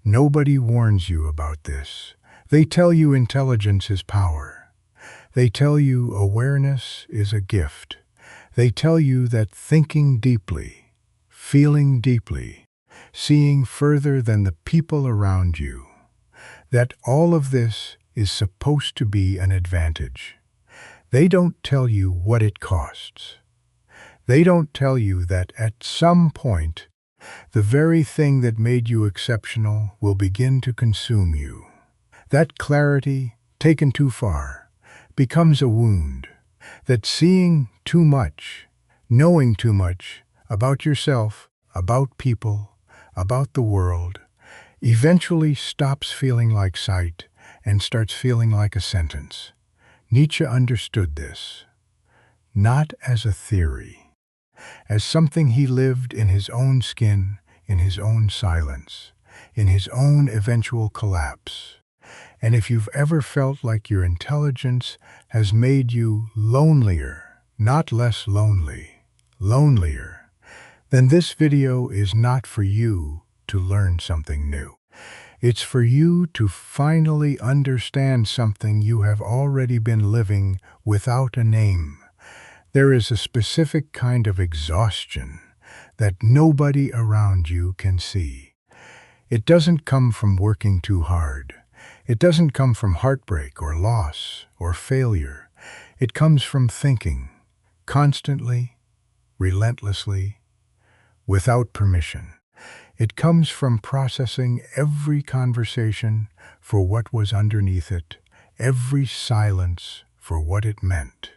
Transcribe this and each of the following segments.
Nobody warns you about this. They tell you intelligence is power. They tell you awareness is a gift. They tell you that thinking deeply, feeling deeply, seeing further than the people around you, that all of this is supposed to be an advantage. They don't tell you what it costs. They don't tell you that at some point, the very thing that made you exceptional will begin to consume you. That clarity, taken too far, becomes a wound. That seeing too much, knowing too much about yourself, about people, about the world, eventually stops feeling like sight and starts feeling like a sentence. Nietzsche understood this, not as a theory, as something he lived in his own skin, in his own silence, in his own eventual collapse. And if you've ever felt like your intelligence has made you lonelier, not less lonely, lonelier, then this video is not for you to learn something new. It's for you to finally understand something you have already been living without a name. There is a specific kind of exhaustion that nobody around you can see. It doesn't come from working too hard. It doesn't come from heartbreak or loss or failure. It comes from thinking, constantly, relentlessly, without permission. It comes from processing every conversation for what was underneath it, every silence for what it meant,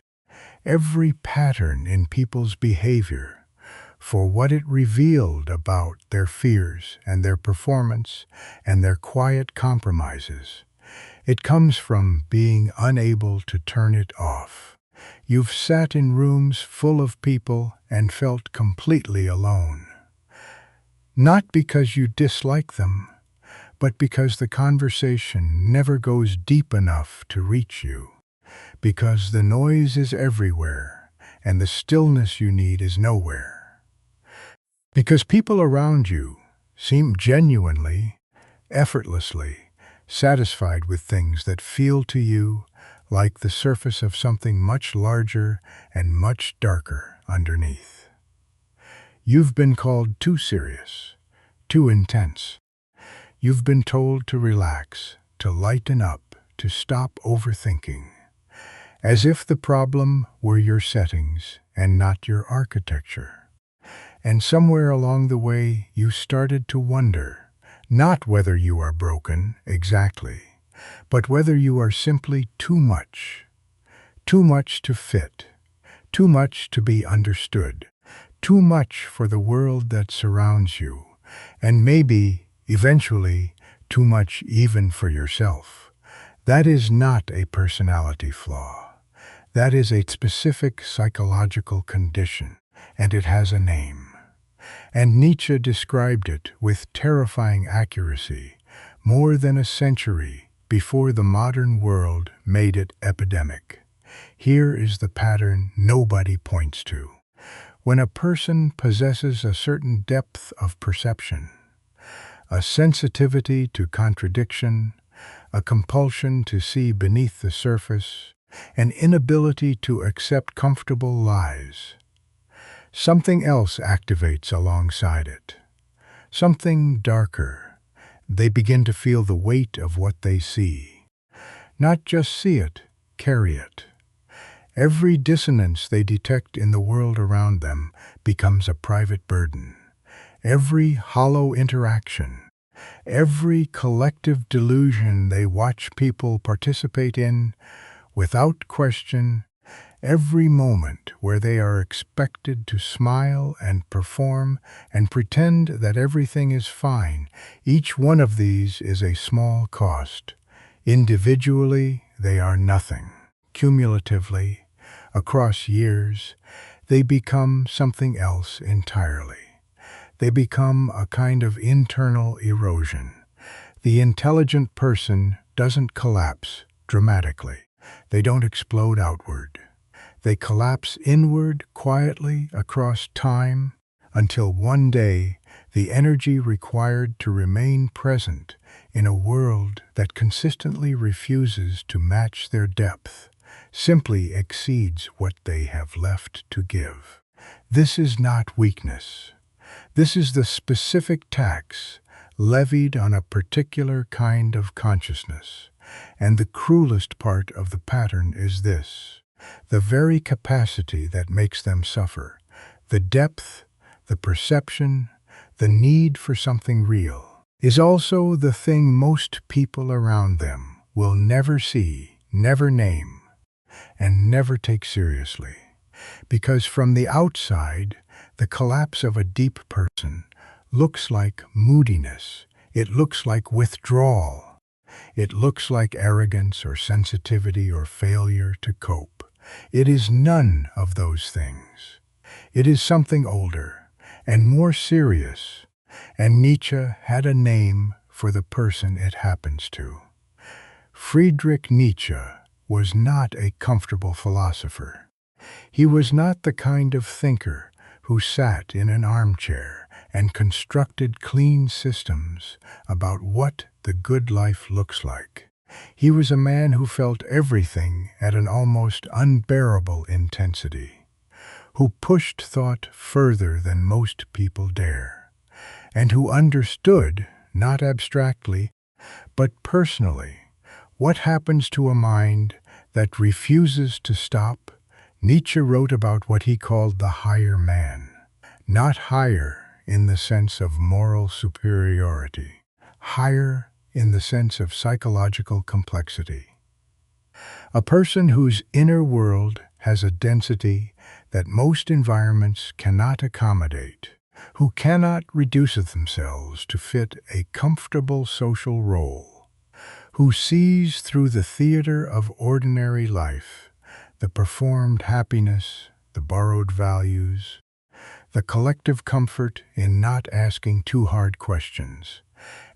every pattern in people's behavior for what it revealed about their fears and their performance and their quiet compromises. It comes from being unable to turn it off. You've sat in rooms full of people and felt completely alone. Not because you dislike them, but because the conversation never goes deep enough to reach you. Because the noise is everywhere, and the stillness you need is nowhere. Because people around you seem genuinely, effortlessly satisfied with things that feel to you like the surface of something much larger and much darker underneath. You've been called too serious, too intense. You've been told to relax, to lighten up, to stop overthinking, as if the problem were your settings and not your architecture. And somewhere along the way, you started to wonder, not whether you are broken exactly, but whether you are simply too much to fit, too much to be understood, too much for the world that surrounds you, and maybe, eventually, too much even for yourself. That is not a personality flaw. That is a specific psychological condition, and it has a name. And Nietzsche described it with terrifying accuracy more than a century before the modern world made it epidemic. Here is the pattern nobody points to. When a person possesses a certain depth of perception, a sensitivity to contradiction, a compulsion to see beneath the surface, an inability to accept comfortable lies, something else activates alongside it. Something darker. They begin to feel the weight of what they see. Not just see it, carry it. Every dissonance they detect in the world around them becomes a private burden. Every hollow interaction, every collective delusion they watch people participate in, without question, every moment where they are expected to smile and perform and pretend that everything is fine, each one of these is a small cost. Individually, they are nothing. Cumulatively, across years, they become something else entirely. They become a kind of internal erosion. The intelligent person doesn't collapse dramatically. They don't explode outward. They collapse inward quietly across time until one day the energy required to remain present in a world that consistently refuses to match their depth, simply exceeds what they have left to give. This is not weakness. This is the specific tax levied on a particular kind of consciousness. And the cruelest part of the pattern is this: the very capacity that makes them suffer, the depth, the perception, the need for something real, is also the thing most people around them will never see, never name, and never take seriously. Because from the outside, the collapse of a deep person looks like moodiness, it looks like withdrawal, it looks like arrogance or sensitivity or failure to cope. It is none of those things. It is something older and more serious, and Nietzsche had a name for the person it happens to. Friedrich Nietzsche was not a comfortable philosopher. He was not the kind of thinker who sat in an armchair and constructed clean systems about what the good life looks like. He was a man who felt everything at an almost unbearable intensity, who pushed thought further than most people dare, and who understood, not abstractly, but personally, what happens to a mind that refuses to stop. Nietzsche wrote about what he called the higher man, not higher in the sense of moral superiority, higher in the sense of psychological complexity. A person whose inner world has a density that most environments cannot accommodate, who cannot reduce themselves to fit a comfortable social role, who sees through the theater of ordinary life, the performed happiness, the borrowed values, the collective comfort in not asking too hard questions,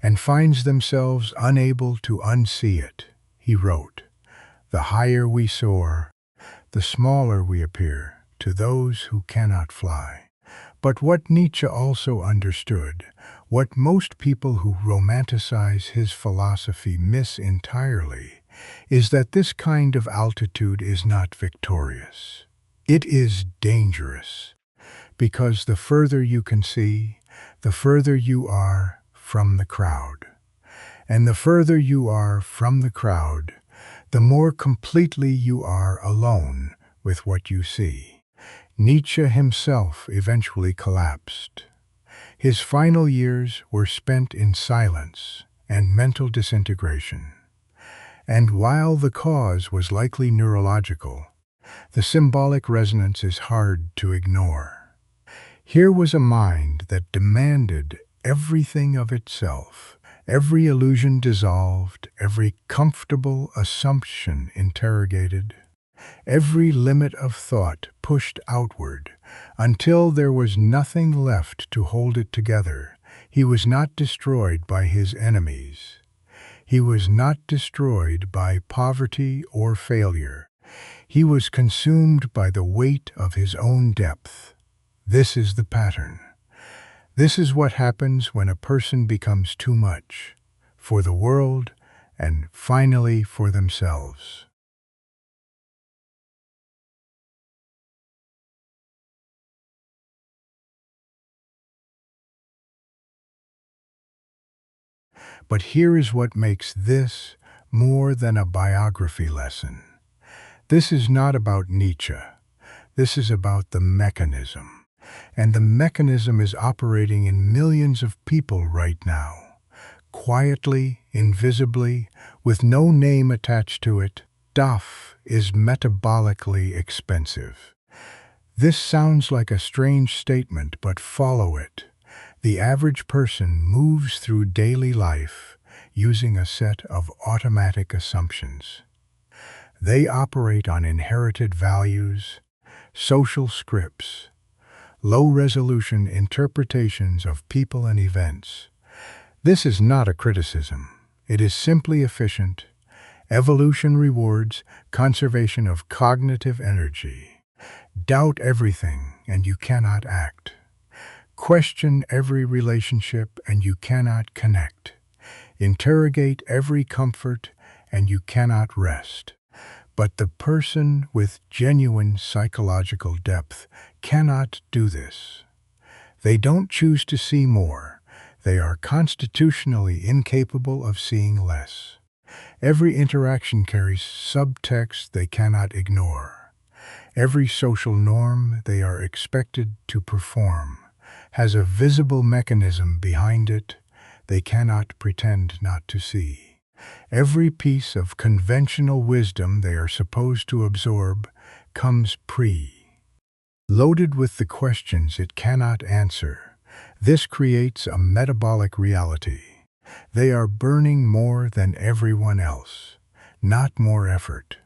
and finds themselves unable to unsee it. He wrote, "The higher we soar, the smaller we appear to those who cannot fly." But what Nietzsche also understood, what most people who romanticize his philosophy miss entirely, is that this kind of altitude is not victorious. It is dangerous, because the further you can see, the further you are from the crowd. And the further you are from the crowd, the more completely you are alone with what you see. Nietzsche himself eventually collapsed. His final years were spent in silence and mental disintegration. And while the cause was likely neurological, the symbolic resonance is hard to ignore. Here was a mind that demanded everything of itself, every illusion dissolved, every comfortable assumption interrogated, every limit of thought pushed outward, until there was nothing left to hold it together. He was not destroyed by his enemies. He was not destroyed by poverty or failure. He was consumed by the weight of his own depth. This is the pattern. This is what happens when a person becomes too much for the world and finally for themselves. But here is what makes this more than a biography lesson. This is not about Nietzsche. This is about the mechanism. And the mechanism is operating in millions of people right now. Quietly, invisibly, with no name attached to it. Stuff is metabolically expensive. This sounds like a strange statement, but follow it. The average person moves through daily life using a set of automatic assumptions. They operate on inherited values, social scripts, low-resolution interpretations of people and events. This is not a criticism. It is simply efficient. Evolution rewards conservation of cognitive energy. Doubt everything and you cannot act. Question every relationship and you cannot connect. Interrogate every comfort and you cannot rest. But the person with genuine psychological depth cannot do this. They don't choose to see more. They are constitutionally incapable of seeing less. Every interaction carries subtext they cannot ignore. Every social norm they are expected to perform has a visible mechanism behind it they cannot pretend not to see. Every piece of conventional wisdom they are supposed to absorb comes loaded with the questions it cannot answer. This creates a metabolic reality. They are burning more than everyone else, not more effort,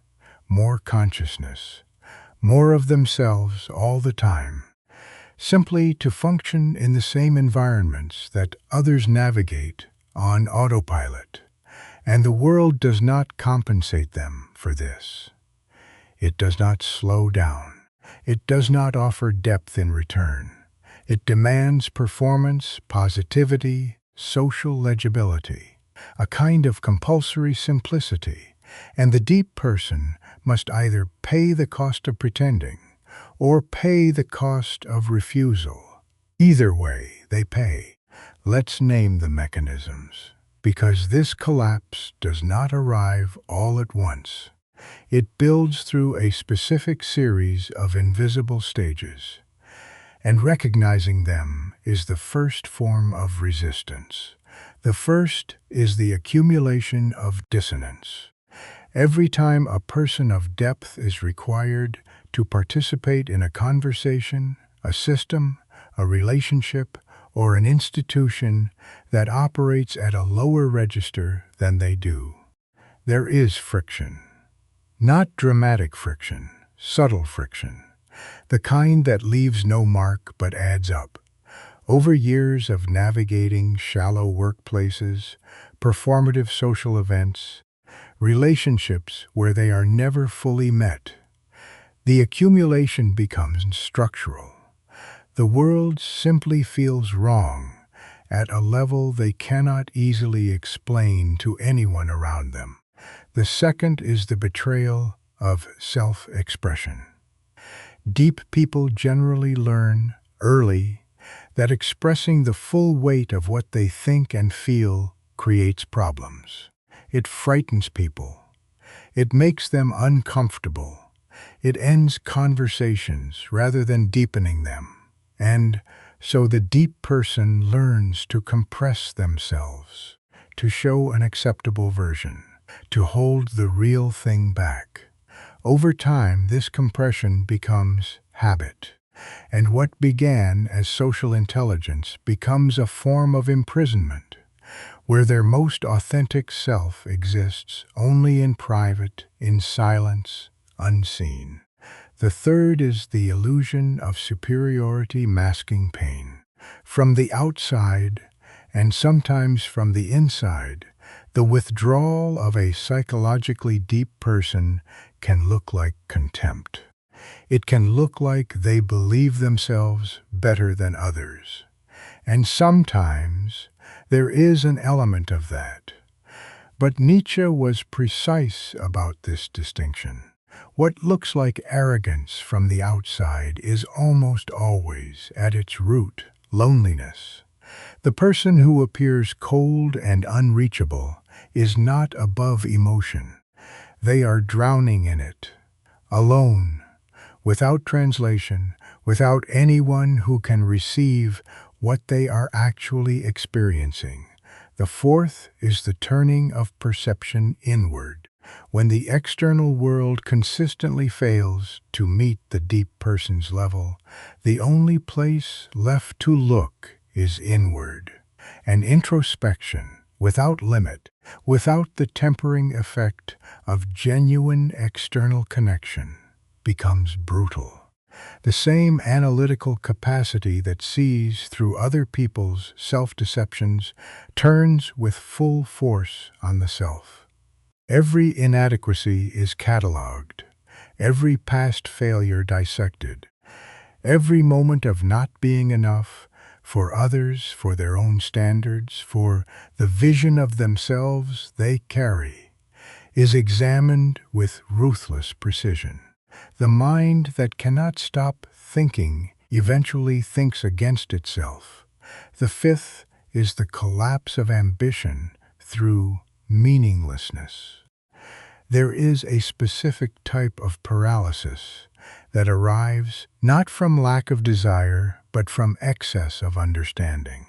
more consciousness, more of themselves all the time, simply to function in the same environments that others navigate on autopilot. And the world does not compensate them for this. It does not slow down. It does not offer depth in return. It demands performance, positivity, social legibility, a kind of compulsory simplicity, and the deep person must either pay the cost of pretending or pay the cost of refusal. Either way, they pay. Let's name the mechanisms, because this collapse does not arrive all at once. It builds through a specific series of invisible stages, and recognizing them is the first form of resistance. The first is the accumulation of dissonance. Every time a person of depth is required to participate in a conversation, a system, a relationship, or an institution that operates at a lower register than they do, there is friction. Not dramatic friction, subtle friction, the kind that leaves no mark but adds up. Over years of navigating shallow workplaces, performative social events, relationships where they are never fully met, the accumulation becomes structural. The world simply feels wrong at a level they cannot easily explain to anyone around them. The second is the betrayal of self-expression. Deep people generally learn early that expressing the full weight of what they think and feel creates problems. It frightens people. It makes them uncomfortable. It ends conversations rather than deepening them. And so the deep person learns to compress themselves, to show an acceptable version, to hold the real thing back. Over time, this compression becomes habit, and what began as social intelligence becomes a form of imprisonment, where their most authentic self exists only in private, in silence, unseen. The third is the illusion of superiority masking pain. From the outside, and sometimes from the inside, the withdrawal of a psychologically deep person can look like contempt. It can look like they believe themselves better than others. And sometimes there is an element of that. But Nietzsche was precise about this distinction. What looks like arrogance from the outside is almost always, at its root, loneliness. The person who appears cold and unreachable is not above emotion. They are drowning in it, alone, without translation, without anyone who can receive what they are actually experiencing. The fourth is the turning of perception inward. When the external world consistently fails to meet the deep person's level, the only place left to look is inward. An introspection without limit, without the tempering effect of genuine external connection, becomes brutal. The same analytical capacity that sees through other people's self-deceptions turns with full force on the self. Every inadequacy is catalogued, every past failure dissected, every moment of not being enough for others, for their own standards, for the vision of themselves they carry, is examined with ruthless precision. The mind that cannot stop thinking eventually thinks against itself. The fifth is the collapse of ambition through meaninglessness. There is a specific type of paralysis that arrives not from lack of desire, but from excess of understanding.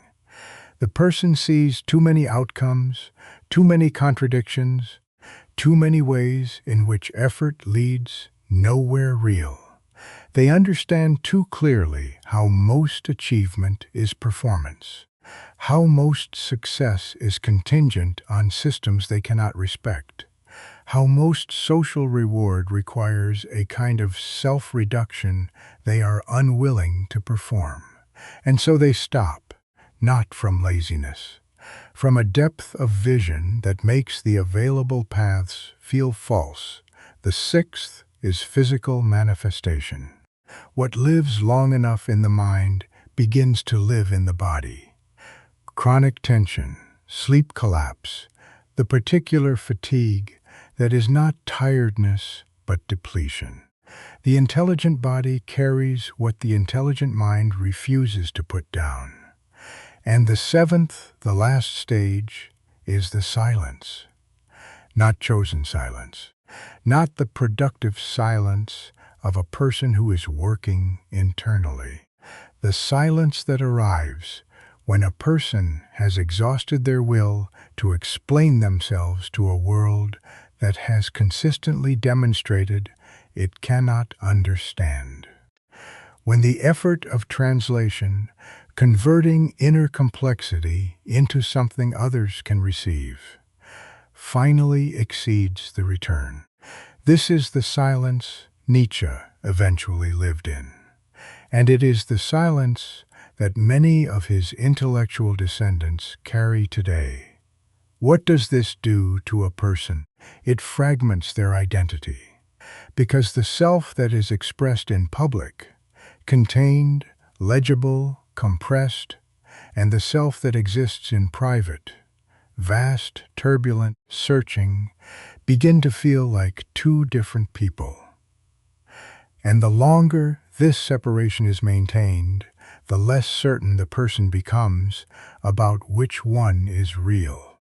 The person sees too many outcomes, too many contradictions, too many ways in which effort leads nowhere real. They understand too clearly how most achievement is performance, how most success is contingent on systems they cannot respect, how most social reward requires a kind of self-reduction they are unwilling to perform. And so they stop, not from laziness, from a depth of vision that makes the available paths feel false. The sixth is physical manifestation. What lives long enough in the mind begins to live in the body. Chronic tension, sleep collapse, the particular fatigue that is not tiredness but depletion. The intelligent body carries what the intelligent mind refuses to put down. And the seventh, the last stage, is the silence. Not chosen silence, not the productive silence of a person who is working internally. The silence that arrives when a person has exhausted their will to explain themselves to a world that has consistently demonstrated it cannot understand. When the effort of translation, converting inner complexity into something others can receive, finally exceeds the return. This is the silence Nietzsche eventually lived in, and it is the silence that many of his intellectual descendants carry today. What does this do to a person? It fragments their identity, because the self that is expressed in public, contained, legible, compressed, and the self that exists in private, vast, turbulent, searching, begin to feel like two different people. And the longer this separation is maintained, the less certain the person becomes about which one is real.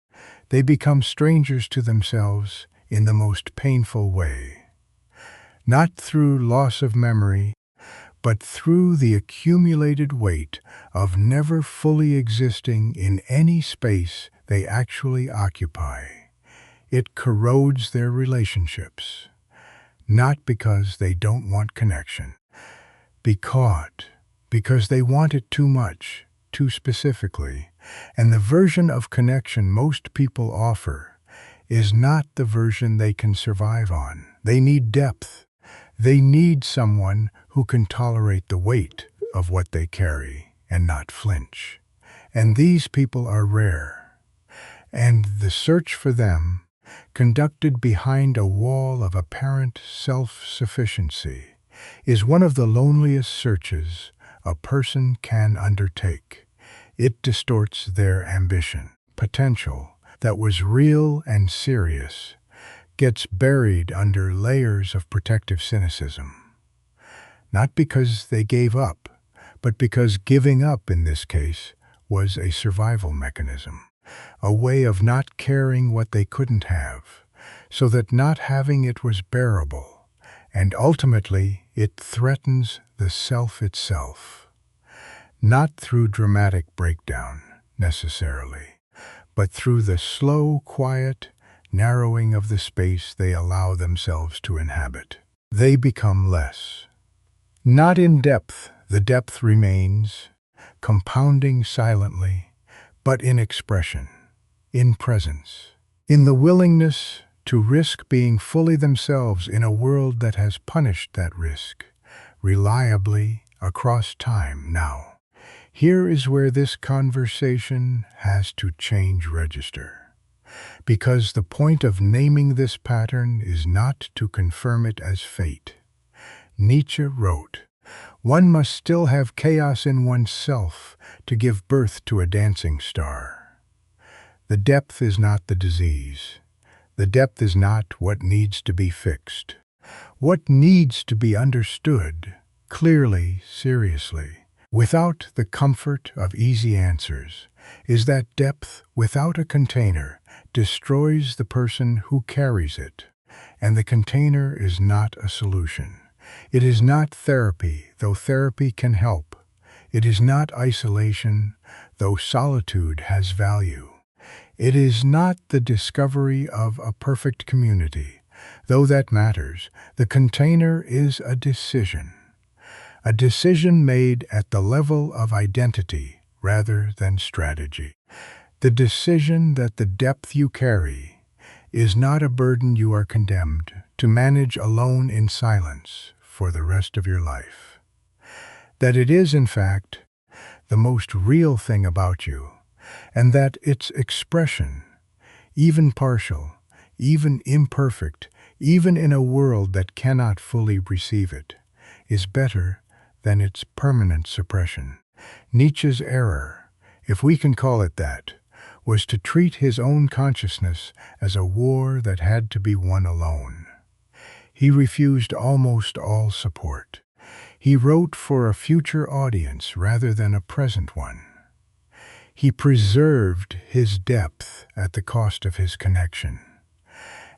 They become strangers to themselves in the most painful way. Not through loss of memory, but through the accumulated weight of never fully existing in any space they actually occupy. It corrodes their relationships, not because they don't want connection, because they want it too much, too specifically, and the version of connection most people offer is not the version they can survive on. They need depth. They need someone who can tolerate the weight of what they carry and not flinch. And these people are rare. And the search for them, conducted behind a wall of apparent self-sufficiency, is one of the loneliest searches a person can undertake. It distorts their ambition. Potential that was real and serious gets buried under layers of protective cynicism. Not because they gave up, but because giving up in this case was a survival mechanism, a way of not caring what they couldn't have, so that not having it was bearable, and ultimately it threatens the self itself. Not through dramatic breakdown, necessarily, but through the slow, quiet narrowing of the space they allow themselves to inhabit. They become less. Not in depth, the depth remains, compounding silently, but in expression, in presence, in the willingness to risk being fully themselves in a world that has punished that risk, reliably across time now. Here is where this conversation has to change register. Because the point of naming this pattern is not to confirm it as fate. Nietzsche wrote, One must still have chaos in oneself to give birth to a dancing star. The depth is not the disease. The depth is not what needs to be fixed. What needs to be understood, clearly, seriously, without the comfort of easy answers, is that depth without a container destroys the person who carries it, and the container is not a solution. It is not therapy, though therapy can help. It is not isolation, though solitude has value. It is not the discovery of a perfect community, though that matters. The container is a decision made at the level of identity rather than strategy. The decision that the depth you carry is not a burden you are condemned to manage alone in silence for the rest of your life. That it is, in fact, the most real thing about you, and that its expression, even partial, even imperfect, even in a world that cannot fully receive it, is better than its permanent suppression. Nietzsche's error, if we can call it that, was to treat his own consciousness as a war that had to be won alone. He refused almost all support. He wrote for a future audience rather than a present one. He preserved his depth at the cost of his connection,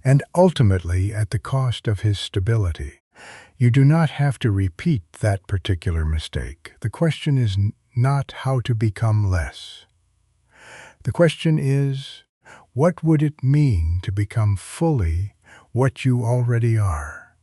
and ultimately at the cost of his stability. You do not have to repeat that particular mistake. The question is not how to become less. The question is, what would it mean to become fully what you already are?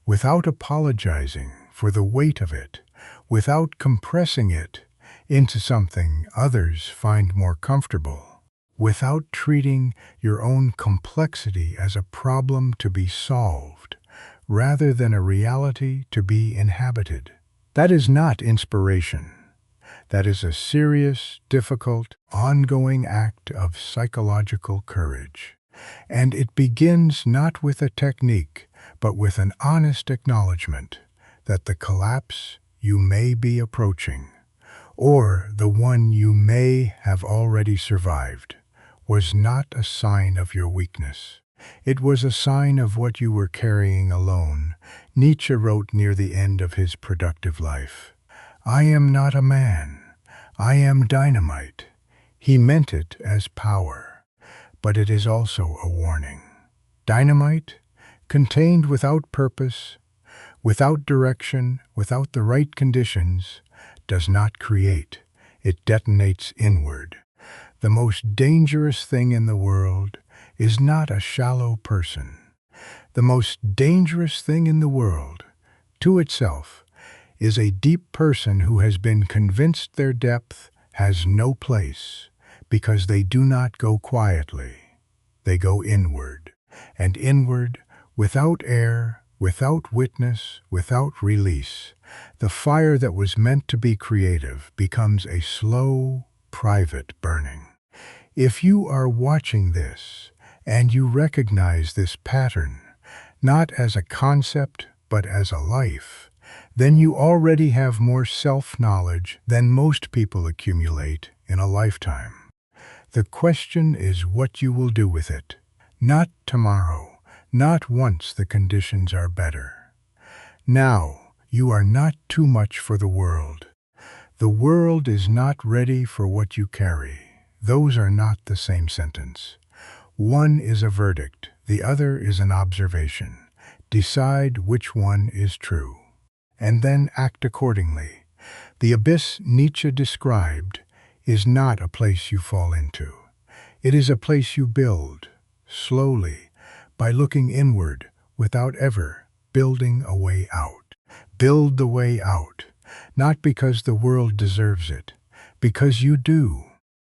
Without apologizing for the weight of it, without compressing it into something others find more comfortable, without treating your own complexity as a problem to be solved, rather than a reality to be inhabited. That is not inspiration. That is a serious, difficult, ongoing act of psychological courage. And it begins not with a technique, but with an honest acknowledgement that the collapse you may be approaching, or the one you may have already survived, was not a sign of your weakness. It was a sign of what you were carrying alone. Nietzsche wrote near the end of his productive life, "I am not a man. I am dynamite." He meant it as power, but it is also a warning. Dynamite, contained without purpose, without direction, without the right conditions, does not create. It detonates inward. The most dangerous thing in the world is not a shallow person. The most dangerous thing in the world, to itself, is a deep person who has been convinced their depth has no place, because they do not go quietly. They go inward, and inward, without air, without witness, without release, the fire that was meant to be creative becomes a slow, private burning. If you are watching this, and you recognize this pattern, not as a concept, but as a life, then you already have more self-knowledge than most people accumulate in a lifetime. The question is what you will do with it. Not tomorrow, not once the conditions are better. Now, you are not too much for the world. The world is not ready for what you carry. Those are not the same sentence. One is a verdict, the other is an observation. Decide which one is true, and then act accordingly. The abyss Nietzsche described is not a place you fall into. It is a place you build, slowly, by looking inward without ever building a way out. Build the way out, not because the world deserves it, because you do.